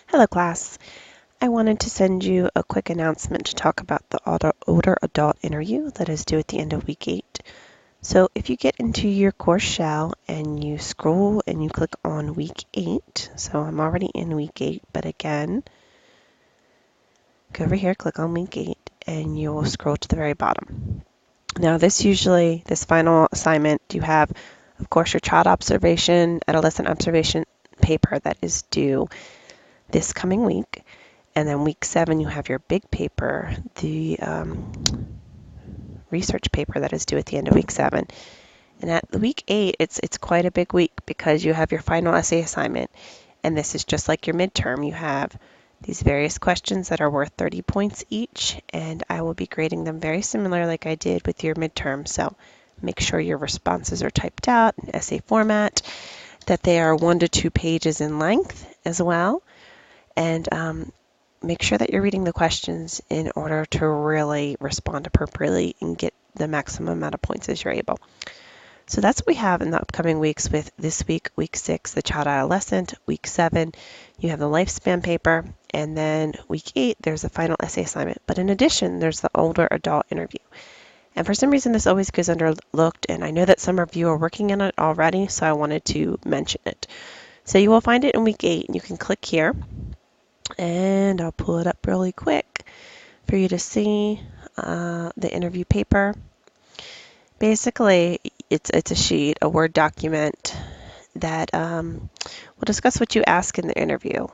Hello class. I wanted to send you a quick announcement to talk about the older adult interview that is due at the end of week 8. So if you get into your course shell and you scroll and you click on week 8, so I'm already in week 8, but again, go over here, click on week 8, and you'll scroll to the very bottom. Now this final assignment, you have, of course, your child observation, adolescent observation paper that is due this coming week. And then week 7, you have your big paper, the research paper that is due at the end of week 7. And at week 8, it's quite a big week because you have your final essay assignment. And this is just like your midterm. You have these various questions that are worth 30 points each. And I will be grading them very similar like I did with your midterm. So make sure your responses are typed out in essay format, that they are 1 to 2 pages in length as well. And make sure that you're reading the questions in order to really respond appropriately and get the maximum amount of points as you're able. So that's what we have in the upcoming weeks with this week, week 6, the child adolescent, week 7, you have the lifespan paper, and then week 8, there's the final essay assignment. But in addition, there's the older adult interview. And for some reason, this always goes underlooked, and I know that some of you are working on it already, so I wanted to mention it. So you will find it in week 8, and you can click here. And I'll pull it up really quick for you to see the interview paper. Basically, it's a sheet, a Word document that will discuss what you ask in the interview.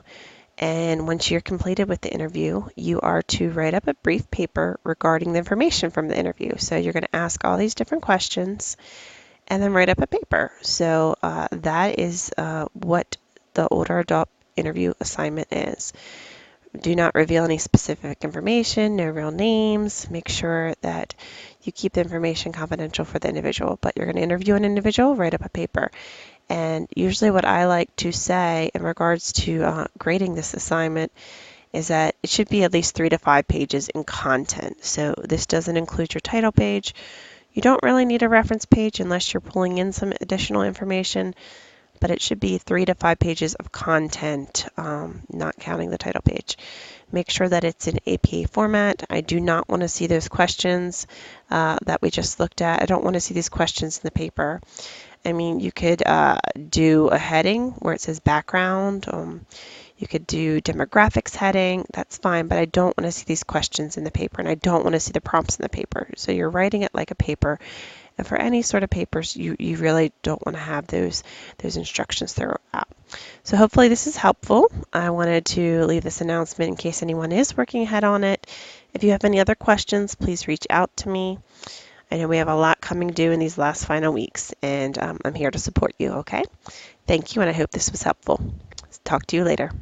And once you're completed with the interview, you are to write up a brief paper regarding the information from the interview. So you're going to ask all these different questions and then write up a paper. So that is what the older adult interview assignment is. Do not reveal any specific information, no real names. Make sure that you keep the information confidential for the individual, but you're going to interview an individual, write up a paper. And usually what I like to say in regards to grading this assignment is that it should be at least 3 to 5 pages in content. So this doesn't include your title page. You don't really need a reference page unless you're pulling in some additional information, but it should be 3 to 5 pages of content, not counting the title page. Make sure that it's in APA format. I do not want to see those questions that we just looked at. I don't want to see these questions in the paper. I mean, you could do a heading where it says background. You could do demographics heading. That's fine, but I don't want to see these questions in the paper, and I don't want to see the prompts in the paper. So you're writing it like a paper. And for any sort of papers, you really don't want to have those instructions throughout. So hopefully this is helpful. I wanted to leave this announcement in case anyone is working ahead on it. If you have any other questions, please reach out to me. I know we have a lot coming due in these last final weeks, and I'm here to support you, okay? Thank you, and I hope this was helpful. Talk to you later.